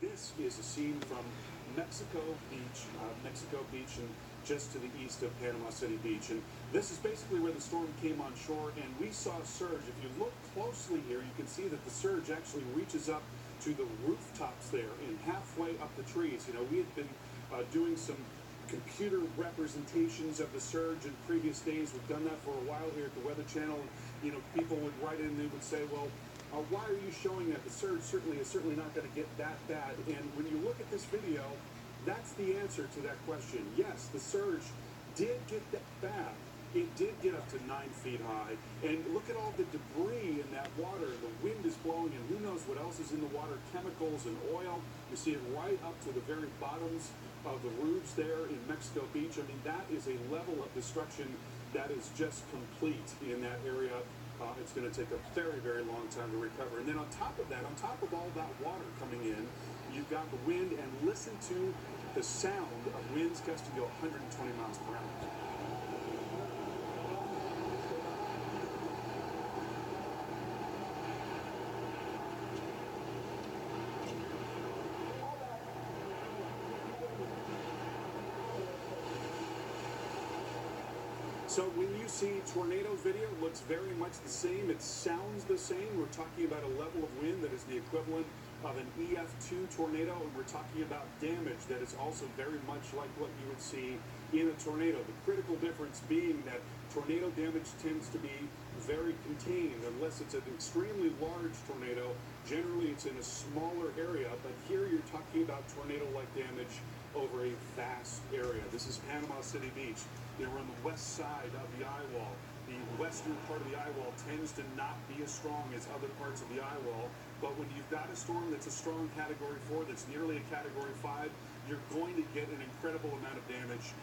This is a scene from Mexico Beach, and just to the east of Panama City Beach. And this is basically where the storm came on shore, and we saw a surge. If you look closely here, you can see that the surge actually reaches up to the rooftops there and halfway up the trees. You know, we had been doing some computer representations of the surge in previous days. We've done that for a while here at the Weather Channel. You know, people would write in and they would say, well, why are you showing that? The surge is certainly not going to get that bad. And when you look at this video, that's the answer to that question. Yes, the surge did get that bad. It did get up to 9 feet high. And look at all the debris in that water. The wind is blowing, and who knows what else is in the water, chemicals and oil. You see it right up to the very bottoms of the roofs there in Mexico Beach. I mean, that is a level of destruction that is just complete in that area. It's going to take a very, very long time to recover. And then on top of that, on top of all that water coming in, you've got the wind, and listen to the sound of winds gusting to 120 miles per hour. So when you see tornado video, it looks very much the same. It sounds the same. We're talking about a level of wind that is the equivalent of an EF2 tornado, and we're talking about damage that is also very much like what you would see in a tornado. The critical difference being that tornado damage tends to be very contained unless it's an extremely large tornado. Generally, it's in a smaller area, but here you're talking about tornado-like damage over a vast area. This is Panama City Beach. We're on the west side of the eye wall. The western part of the eye wall tends to not be as strong as other parts of the eye wall, but when you've got a storm that's a strong Category 4, that's nearly a Category 5, you're going to get an incredible amount of damage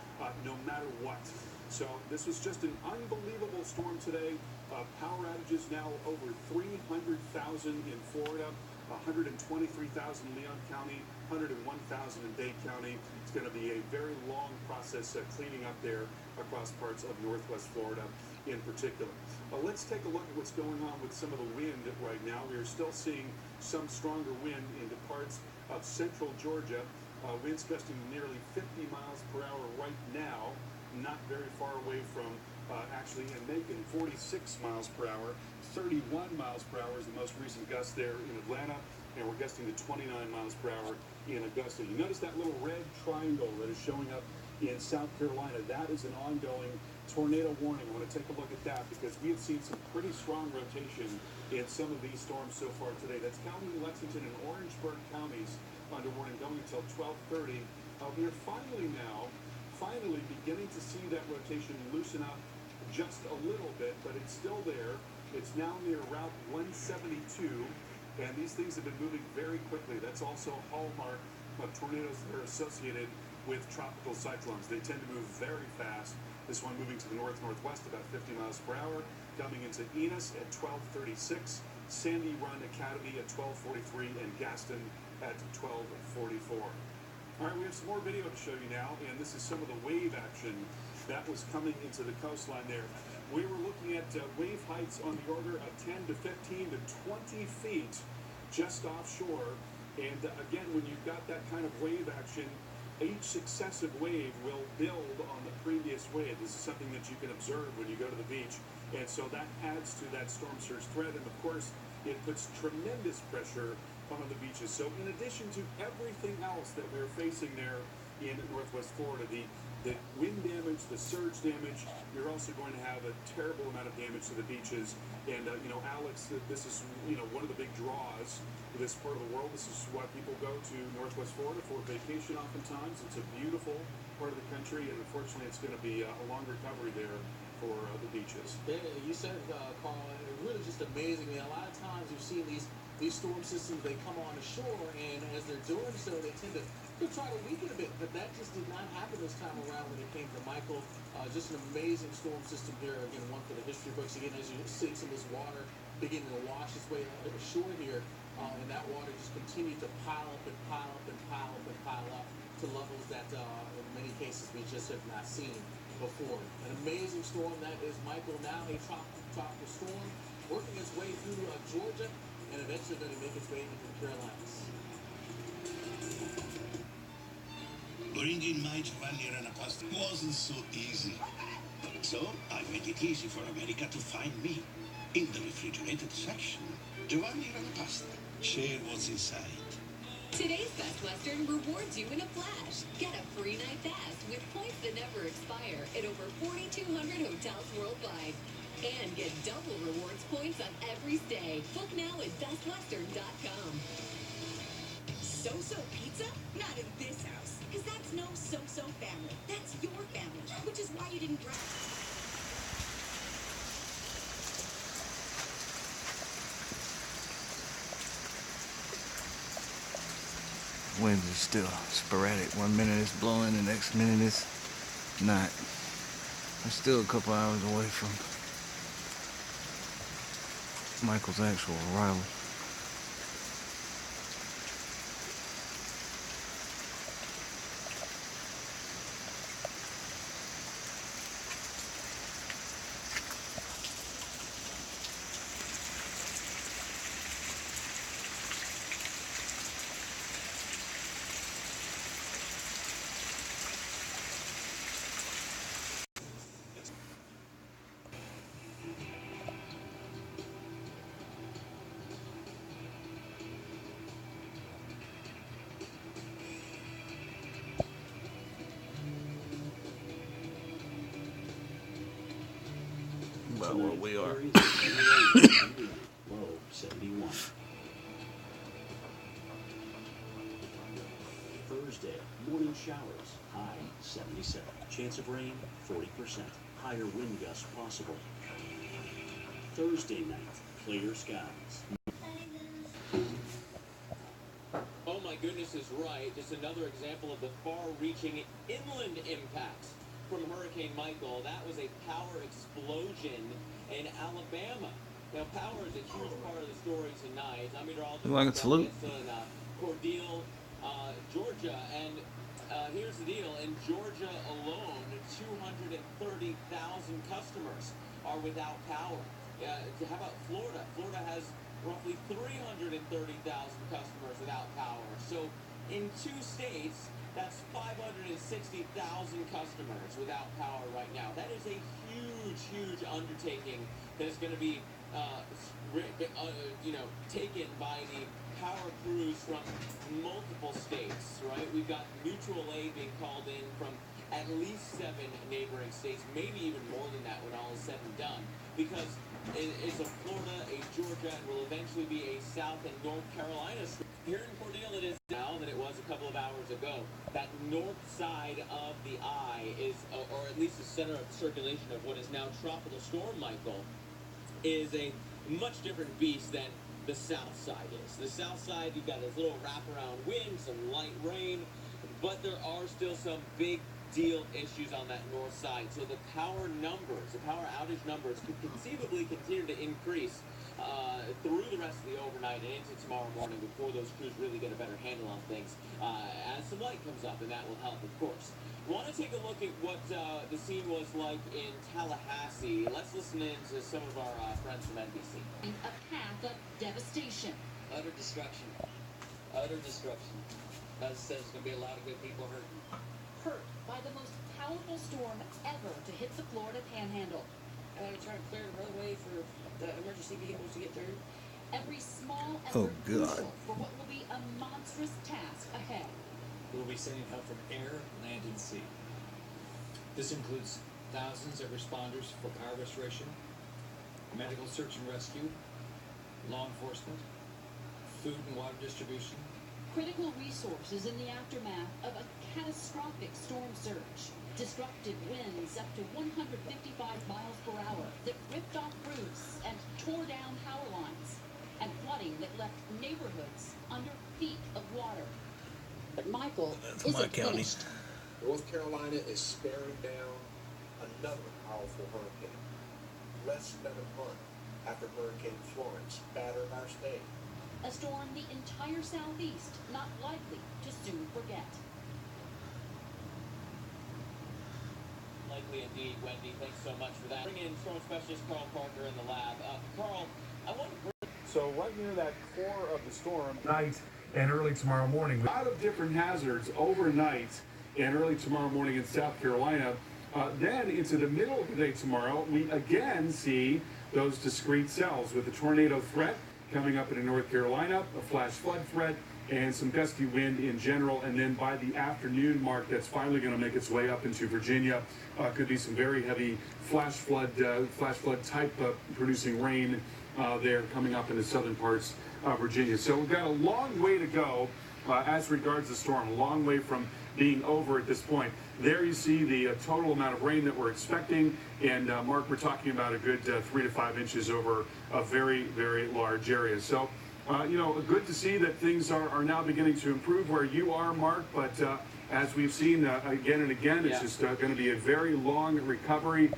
no matter what. So this was just an unbelievable storm today. Power outages now over 300,000 in Florida, 123,000 in Leon County, 101,000 in Dade County. It's going to be a very long process cleaning up there across parts of northwest Florida in particular. Let's take a look at what's going on with some of the wind right now. We are still seeing some stronger wind into parts of central Georgia. Winds gusting nearly 50 miles per hour right now, not very far away from actually in Macon, 46 miles per hour. 31 miles per hour is the most recent gust there in Atlanta, and we're gusting to 29 miles per hour in Augusta. You notice that little red triangle that is showing up in South Carolina. That is an ongoing tornado warning. I want to take a look at that because we have seen some pretty strong rotation in some of these storms so far today. That's Calhoun, Lexington, and Orangeburg counties under warning going until 12:30. We are finally beginning to see that rotation loosen up just a little bit, but it's still there. It's now near Route 172, and these things have been moving very quickly. That's also a hallmark of tornadoes that are associated with tropical cyclones. They tend to move very fast. This one moving to the north-northwest about 50 miles per hour, coming into Enos at 12:36, Sandy Run Academy at 12:43, and Gaston at 12:44. All right, we have some more video to show you now, and this is some of the wave action that was coming into the coastline there. We were looking at wave heights on the order of 10 to 15 to 20 feet just offshore. And again, when you've got that kind of wave action, each successive wave will build on the previous wave. This is something that you can observe when you go to the beach. And so that adds to that storm surge threat. And of course, it puts tremendous pressure on the beaches. So in addition to everything else that we're facing there in northwest Florida, the wind damage, the surge damage, you're also going to have a terrible amount of damage to the beaches. And, Alex, this is, one of the big draws for this part of the world. This is why people go to northwest Florida for vacation oftentimes. It's a beautiful part of the country, and unfortunately it's going to be a long recovery there for the beaches. Yeah, you said, Carl, really just amazing. A lot of times you've seen these storm systems, they come on the shore, and as they're doing so, they tend to try to weaken a bit, but that just did not happen this time around when it came to Michael. Just an amazing storm system here. Again, one for the history books. Again, as you see some of this water beginning to wash its way onto the shore here, and that water just continued to pile up and pile up and pile up and pile up to levels that in many cases we just have not seen before. An amazing storm that is Michael, now a tropical storm working its way through Georgia, and eventually going to make its way into the Carolinas. Bringing my Giovanni Ranapasta wasn't so easy. So I made it easy for America to find me. In the refrigerated section, Giovanni Ranapasta. Share what's inside. Today's Best Western rewards you in a flash. Get a free night fast with points that never expire at over 4,200 hotels worldwide. And get double rewards points on every stay. Book now at bestwestern.com. So-so pizza? Not in this house. Because that's no so-so family. That's your family. Which is why you didn't drive. Winds are still sporadic. 1 minute it's blowing, the next minute it's not. I'm still a couple hours away from Michael's actual arrival. About where we are. Low 71. Thursday, morning showers, high 77. Chance of rain, 40%. Higher wind gusts possible. Thursday night, clear skies. Oh my goodness is right. Just another example of the far-reaching inland impacts from Hurricane Michael. That was a power explosion in Alabama. Now, power is a huge part of the story tonight. I'm meteorologist You like a salute? in Cordele, Georgia, and here's the deal. In Georgia alone, 230,000 customers are without power. How about Florida? Florida has roughly 330,000 customers without power. So in 2 states, that's 560,000 customers without power right now. That is a huge, huge undertaking that is going to be, taken by the power crews from multiple states, right? We've got mutual aid being called in from at least 7 neighboring states, maybe even more than that when all is said and done, because it's a Florida, a Georgia, and will eventually be a South and North Carolina state. Here in Cordele, it is now than it was a couple of hours ago. That north side of the eye is, or at least the center of circulation of what is now Tropical Storm Michael, is a much different beast than the south side is. The south side, you've got this little wraparound wind, some light rain, but there are still some big deal issues on that north side. So the power numbers, the power outage numbers could conceivably continue to increase through the rest of the overnight and into tomorrow morning before those crews really get a better handle on things as some light comes up, and that will help, of course. Want to take a look at what the scene was like in Tallahassee. Let's listen in to some of our friends from NBC. A path of devastation. Utter destruction. Utter destruction. As I said, there's going to be a lot of good people hurting. Hurt by the most powerful storm ever to hit the Florida Panhandle. And I'm trying to clear the roadway for the emergency vehicles to get through. Every small Oh, effort God. crucial for what will be a monstrous task ahead. We'll be sending help from air, land, and sea. This includes thousands of responders for power restoration, medical search and rescue, law enforcement, food and water distribution. Critical resources in the aftermath of a catastrophic storm surge. Destructive winds up to 155 miles per hour that ripped off roofs and tore down power lines. And flooding that left neighborhoods under feet of water. But Michael isn't finished. North Carolina is sparing down another powerful hurricane. Less than a month after Hurricane Florence battered our state. A storm the entire southeast not likely to soon forget. Likely indeed, Wendy. Thanks so much for that. Bring in storm specialist Carl Parker in the lab. Carl, I want to bring... So right near that core of the storm, night and early tomorrow morning. A lot of different hazards overnight and early tomorrow morning in South Carolina. Then into the middle of the day tomorrow, we again see those discrete cells with the tornado threat coming up in North Carolina, a flash flood threat, and some gusty wind in general. And then by the afternoon mark, that's finally going to make its way up into Virginia. Could be some very heavy flash flood type producing rain there coming up in the southern parts of Virginia. So we've got a long way to go as regards the storm, a long way from being over at this point. There you see the total amount of rain that we're expecting, and Mark, we're talking about a good 3 to 5 inches over a very, very large area. So, you know, good to see that things are now beginning to improve where you are, Mark, but as we've seen again and again, it's just going to be a very long recovery.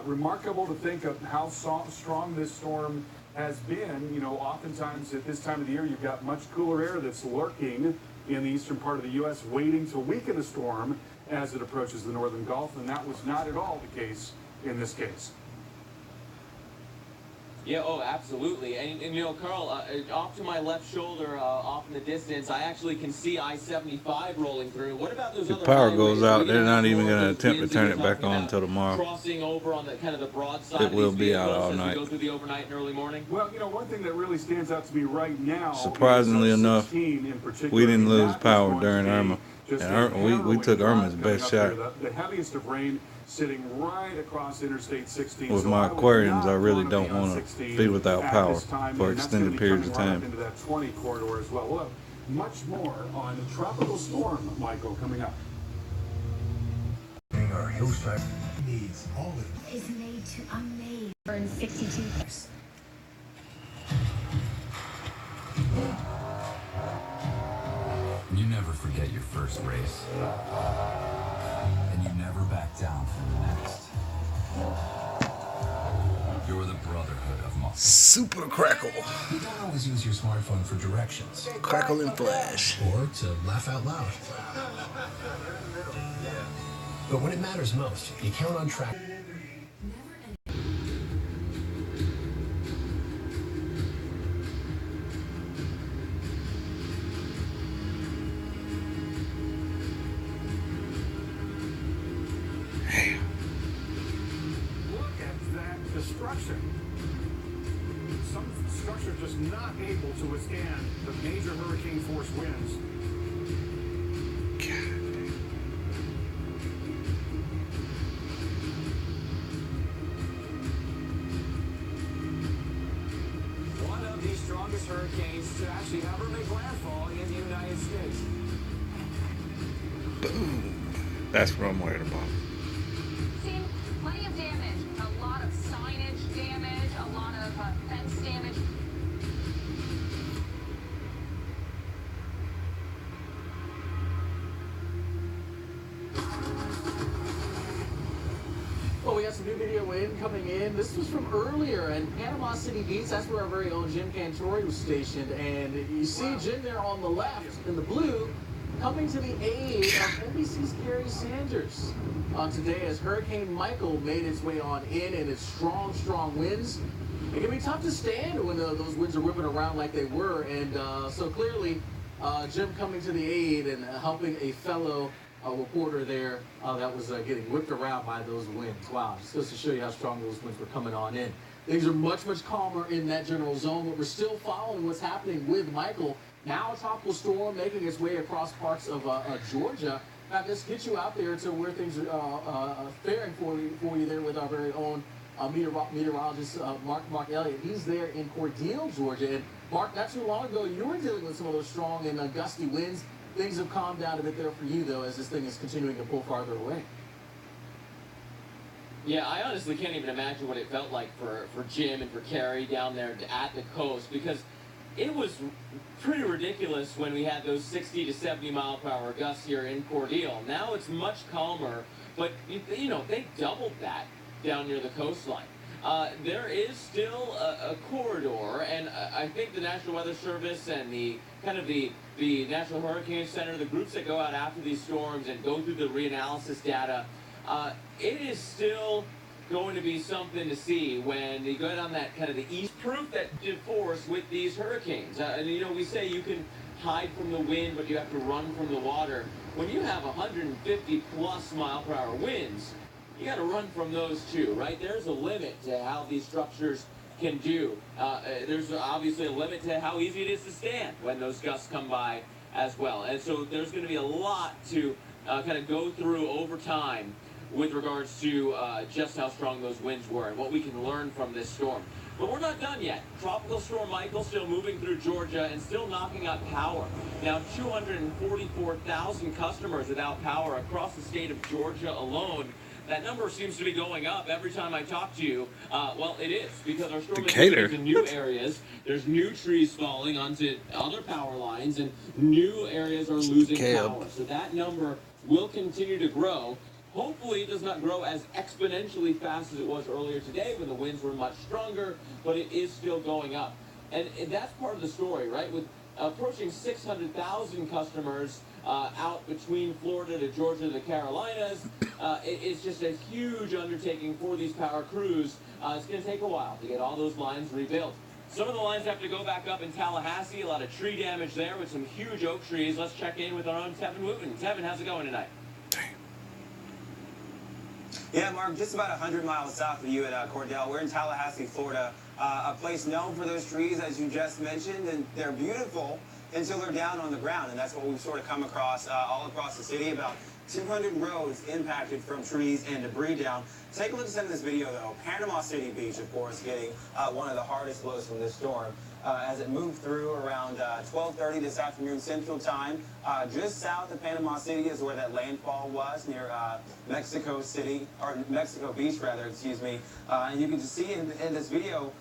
Remarkable to think of how strong this storm has been. You know, oftentimes at this time of the year, you've got much cooler air that's lurking in the eastern part of the U.S., waiting to weaken a storm as it approaches the northern Gulf, and that was not at all the case in this case. Yeah, oh, absolutely. And you know, Carl, off to my left shoulder, off in the distance, I actually can see I-75 rolling through. What about those the other power highways? goes out, they're not even going to attempt to turn it back on until tomorrow. Crossing over on the kind of the broad side it will be out all night. Go through the overnight and early morning. Well, you know, one thing that really stands out to me right now, surprisingly enough, we didn't lose power during Irma. And we took Irma's best shot. The heaviest of rain sitting right across Interstate 16. With my aquariums, I really don't want to be without power for extended periods of time. Into that 20 corridor as well. We'll have much more on Tropical Storm, Michael, coming up. Our hillside needs all of it. Is made to unmade. Burn 62 years. You never forget your first race. And you never back down from the next. You're the brotherhood of muscle. Super Crackle. You don't always use your smartphone for directions. Crackle and flash. Or to laugh out loud. But when it matters most, you count on track. Destruction. Some structures just not able to withstand the major hurricane force winds. One of the strongest hurricanes to actually ever make landfall in the United States. Boom. That's what I'm worried about. Seen plenty of damage. A lot of signage damage, a lot of fence damage. Well, we got some new video coming in. This was from earlier in Panama City Beach. That's where our very own Jim Cantori was stationed. And you see Jim there on the left in the blue coming to the aid of NBC's Gary Sanders today as Hurricane Michael made its way on in and its strong winds. It can be tough to stand when those winds are whipping around like they were. And so clearly Jim coming to the aid and helping a fellow reporter there that was getting whipped around by those winds. Wow, just goes to show you how strong those winds were coming on in. Things are much calmer in that general zone, but we're still following what's happening with Michael. Now a tropical storm making its way across parts of Georgia. Now, just get you out there to where things are faring for you there with our very own meteorologist, Mark Elliott. He's there in Cordele, Georgia. And Mark, not too long ago, you were dealing with some of those strong and gusty winds. Things have calmed down a bit there for you, though, as this thing is continuing to pull farther away. Yeah, I honestly can't even imagine what it felt like for Jim and for Carrie down there at the coast, because it was pretty ridiculous when we had those 60 to 70 mile per hour gusts here in Cordele. Now it's much calmer, but you know, they doubled that down near the coastline. There is still a corridor, and I think the National Weather Service and the National Hurricane Center, the groups that go out after these storms and go through the reanalysis data, it is still going to be something to see when you go down that kind of the east proof that did force with these hurricanes. And you know, we say you can hide from the wind, but you have to run from the water. When you have 150 plus mile per hour winds, you got to run from those too, right? There's a limit to how these structures can do. There's obviously a limit to how easy it is to stand when those gusts come by as well. And so there's going to be a lot to kind of go through over time with regards to just how strong those winds were and what we can learn from this storm. But we're not done yet. Tropical Storm Michael still moving through Georgia and still knocking out power. Now 244,000 customers without power across the state of Georgia alone. That number seems to be going up every time I talk to you. Well, it is, because our storm is moving into new areas. There's new trees falling onto other power lines, and new areas are losing power. So that number will continue to grow. Hopefully it does not grow as exponentially fast as it was earlier today when the winds were much stronger, but it is still going up. And that's part of the story, right? With approaching 600,000 customers out between Florida to Georgia to the Carolinas, it's just a huge undertaking for these power crews. It's going to take a while to get all those lines rebuilt. Some of the lines have to go back up in Tallahassee. A lot of tree damage there with some huge oak trees. Let's check in with our own Tevin Wooten. Tevin, how's it going tonight? Yeah, Mark, just about 100 miles south of you at Cordell. We're in Tallahassee, Florida, a place known for those trees, as you just mentioned, and they're beautiful until they're down on the ground, and that's what we've sort of come across all across the city. About 200 roads impacted from trees and debris down. Take a look at some of this video, though. Panama City Beach, of course, getting one of the hardest blows from this storm. As it moved through around 12:30 this afternoon Central Time. Just south of Panama City is where that landfall was, near Mexico City, or Mexico Beach, rather, excuse me. And you can just see in this video,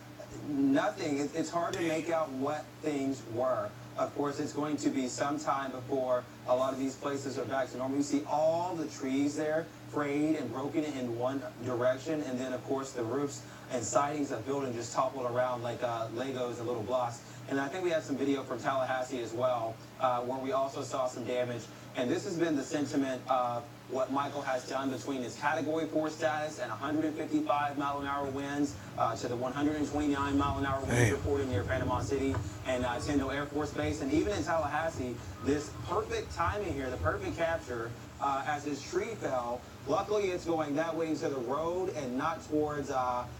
nothing. It's hard to make out what things were. Of course, it's going to be some time before a lot of these places are back to normal. You see all the trees there frayed and broken in one direction, and then, of course, the roofs and sidings of buildings just toppled around like Legos and little blocks. And I think we have some video from Tallahassee as well, where we also saw some damage. And this has been the sentiment of what Michael has done between his Category 4 status and 155 mile an hour winds to the 129 mile an hour winds reported near Panama City and Tyndall Air Force Base. And even in Tallahassee, this perfect timing here, the perfect capture as his tree fell. Luckily, it's going that way into the road and not towards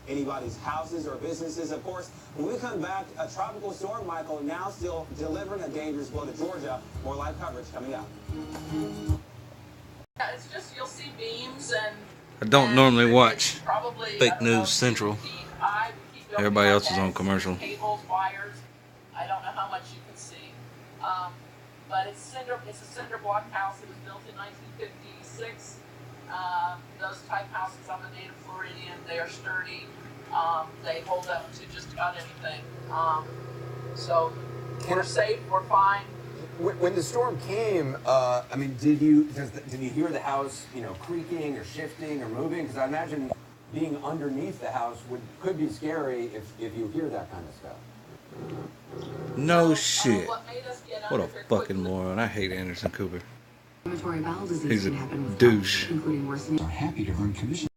anybody's houses or businesses. Of course, when we come back, a tropical storm, Michael, now still delivering a dangerous blow to Georgia. More live coverage coming up. Yeah, it's just you'll see beams and I don't normally watch Fake News Central. Everybody else is on commercial. Cables, wires. I don't know how much you can see. But it's a cinder block house. It was built in 1956. Those type houses on the native Floridian, they are sturdy. They hold up to just about anything. So we're safe. We're fine. When the storm came, I mean, did you hear the house, creaking or shifting or moving? Because I imagine being underneath the house could be scary if you hear that kind of stuff. No shit. What a fucking moron. I hate Anderson Cooper. He's a douche. Are happy to earn commission.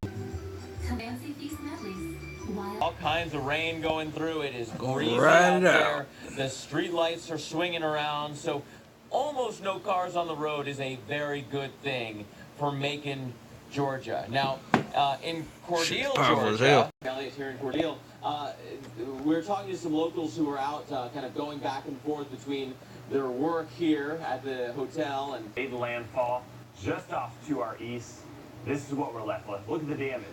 All kinds of rain going through. It is breezy right out there. The street lights are swinging around. So almost no cars on the road is a very good thing for Macon, Georgia. Now, in Cordele, Georgia, Elliot here in Cordele, we're talking to some locals who are out kind of going back and forth between their work here at the hotel and made landfall just off to our east. This is what we're left with. Look at the damage.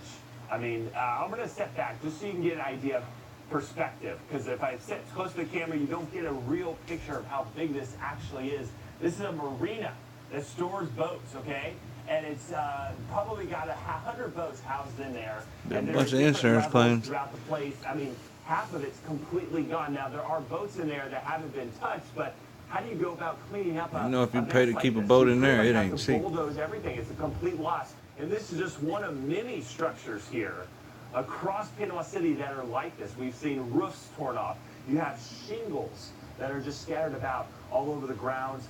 I mean, I'm going to step back just so you can get an idea of perspective, because if I sit close to the camera, you don't get a real picture of how big this actually is. This is a marina that stores boats, okay? And it's probably got 100 boats housed in there. And a bunch of insurance claims throughout the place. I mean, half of it's completely gone. Now, there are boats in there that haven't been touched, but how do you go about cleaning up You know, if you pay to keep a boat in there, it ain't cheap. Bulldoze everything. It's a complete loss. And this is just one of many structures here across Panama City that are like this. We've seen roofs torn off. You have shingles that are just scattered about all over the grounds,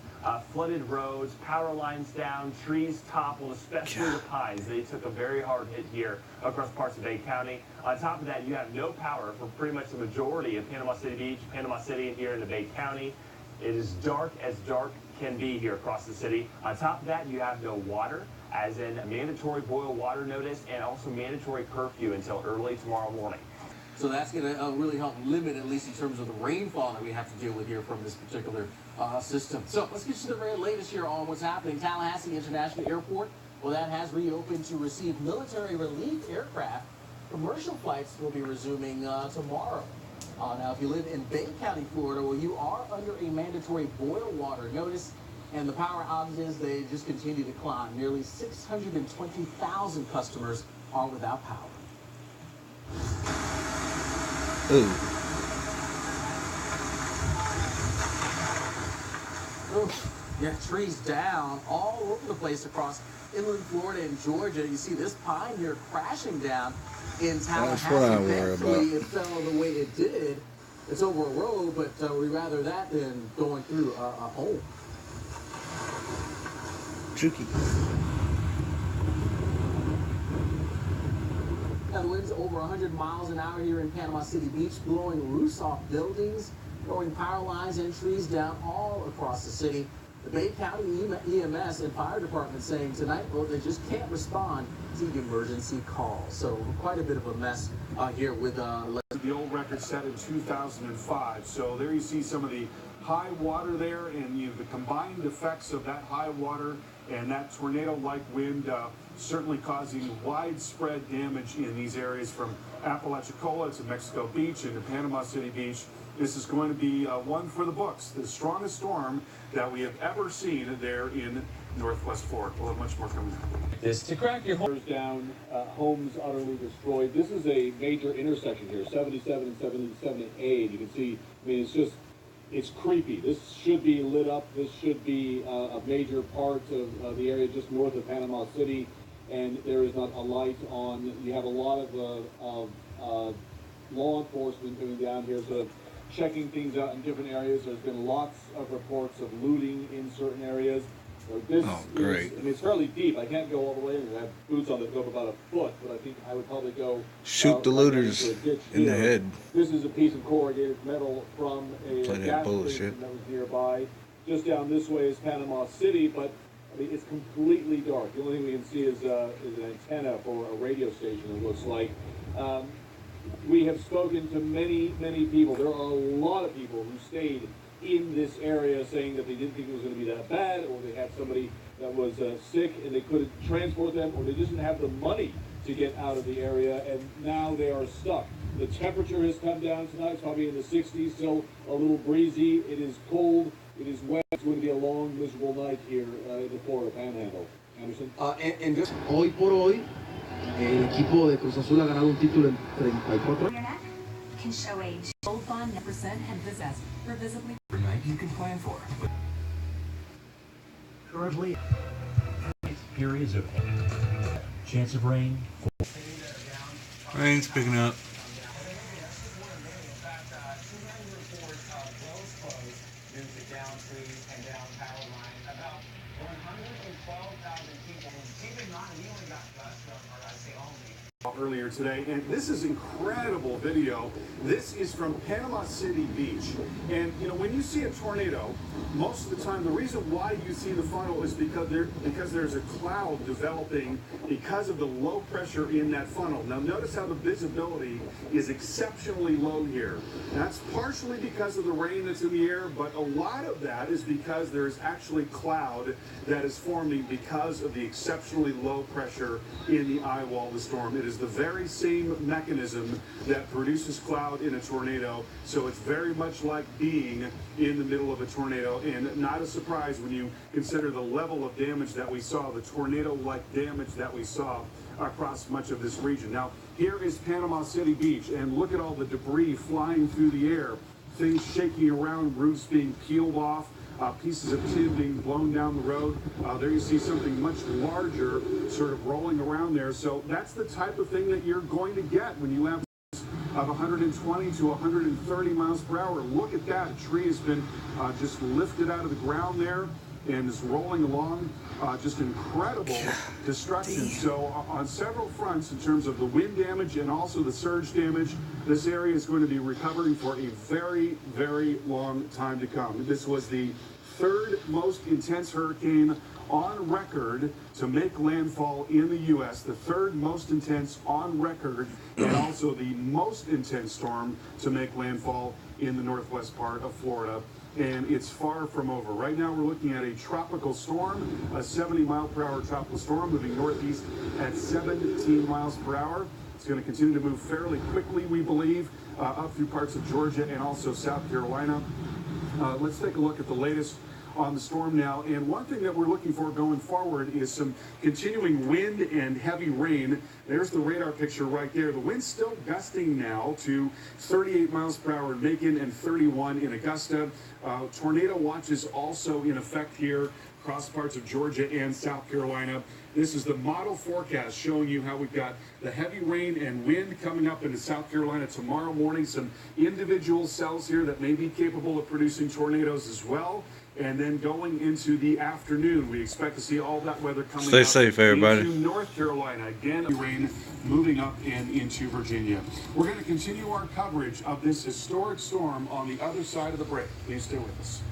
flooded roads, power lines down, trees toppled, especially the pines. They took a very hard hit here across parts of Bay County. On top of that, you have no power for pretty much the majority of Panama City Beach, Panama City, and here in the Bay County. It is dark as dark can be here across the city. On top of that, you have no water, as in a mandatory boil water notice and also mandatory curfew until early tomorrow morning. So that's going to really help limit, at least in terms of the rainfall that we have to deal with here from this particular system. So let's get to the very latest here on what's happening. Tallahassee International Airport, well, that has reopened to receive military relief aircraft. Commercial flights will be resuming tomorrow. Now, if you live in Bay County, Florida, well, you are under a mandatory boil water notice, and the power outages, they just continue to climb. Nearly 620,000 customers are without power. Ooh. Yeah, trees down all over the place across inland Florida and Georgia. You see this pine here crashing down in Tallahassee. That's what I worry Thankfully, about. it fell the way it did. It's over a road, but we'd rather that than going through a hole. Tricky. Now, the winds over 100 miles an hour here in Panama City Beach, blowing roofs off buildings, throwing power lines and trees down all across the city. The Bay County EMS and fire department saying tonight, well, they just can't respond to emergency calls. So quite a bit of a mess here with the old record set in 2005. So there you see some of the high water there, and the combined effects of that high water and that tornado-like wind certainly causing widespread damage in these areas from Apalachicola to Mexico Beach and to Panama City Beach. This is going to be one for the books, the strongest storm that we have ever seen there in Northwest Florida. We'll have much more coming. This to crack your home down, homes utterly destroyed. This is a major intersection here, 77 and 78. You can see, I mean, it's creepy. This should be lit up. This should be a major part of the area just north of Panama City, and there is not a light on. You have a lot of law enforcement coming down here, sort of checking things out in different areas. There's been lots of reports of looting in certain areas. So this great. I mean, it's fairly deep. I can't go all the way in. I have boots on that go up about a foot, but I think I would probably go shoot the looters in the head. This is a piece of corrugated metal from a gas station that was nearby. Just down this way is Panama City, but I mean, it's completely dark. The only thing we can see is an antenna for a radio station, it looks like. We have spoken to many people. There are a lot of people who stayed in this area saying that they didn't think it was going to be that bad, or they had somebody that was sick and they couldn't transport them, or they just didn't have the money to get out of the area, and now they are stuck. The temperature has come down tonight. It's probably in the 60s, still a little breezy. It is cold. It is wet. It's going to be a long, miserable night here in the Florida Panhandle. Anderson? And just hoy por hoy, el equipo de Cruz Azul ha ganado un título en 34. Can show age. Gold bond 9% and possess visibly. Night you can plan for. Currently, periods of chance of rain. Rain's picking up. Earlier today, and this is incredible video. This is from Panama City Beach, and when you see a tornado, most of the time the reason why you see the funnel is because there's a cloud developing because of the low pressure in that funnel. Now notice how the visibility is exceptionally low here. That's partially because of the rain that's in the air, but a lot of that is because there's actually cloud that is forming because of the exceptionally low pressure in the eye wall of the storm. It is the very same mechanism that produces cloud in a tornado, so it's very much like being in the middle of a tornado, and not a surprise when you consider the level of damage that we saw, the tornado-like damage that we saw across much of this region. Now, here is Panama City Beach, and look at all the debris flying through the air, things shaking around, roofs being peeled off, pieces of tin being blown down the road. There you see something much larger sort of rolling around there. So that's the type of thing that you're going to get when you have of 120 to 130 miles per hour. Look at that. A tree has been just lifted out of the ground there. and is rolling along. Just incredible destruction. So on several fronts, in terms of the wind damage and also the surge damage, this area is going to be recovering for a very, very long time to come. This was the third most intense hurricane on record to make landfall in the U.S., the third most intense on record, and also the most intense storm to make landfall in the northwest part of Florida. And it's far from over. Right now we're looking at a tropical storm, a 70-mile-per-hour tropical storm moving northeast at 17 miles per hour. It's going to continue to move fairly quickly, we believe, up through parts of Georgia and also South Carolina. Let's take a look at the latest on the storm now. And one thing that we're looking for going forward is some continuing wind and heavy rain. There's the radar picture right there. The wind's still gusting now to 38 miles per hour in Macon and 31 in Augusta. Tornado watch is also in effect here across parts of Georgia and South Carolina. This is the model forecast showing you how we've got the heavy rain and wind coming up into South Carolina tomorrow morning. Some individual cells here that may be capable of producing tornadoes as well. And then going into the afternoon, we expect to see all that weather coming Stay safe, everybody. Into North Carolina. Again, rain moving up and into Virginia. We're going to continue our coverage of this historic storm on the other side of the break. Please stay with us.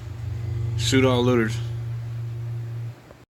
Shoot all looters.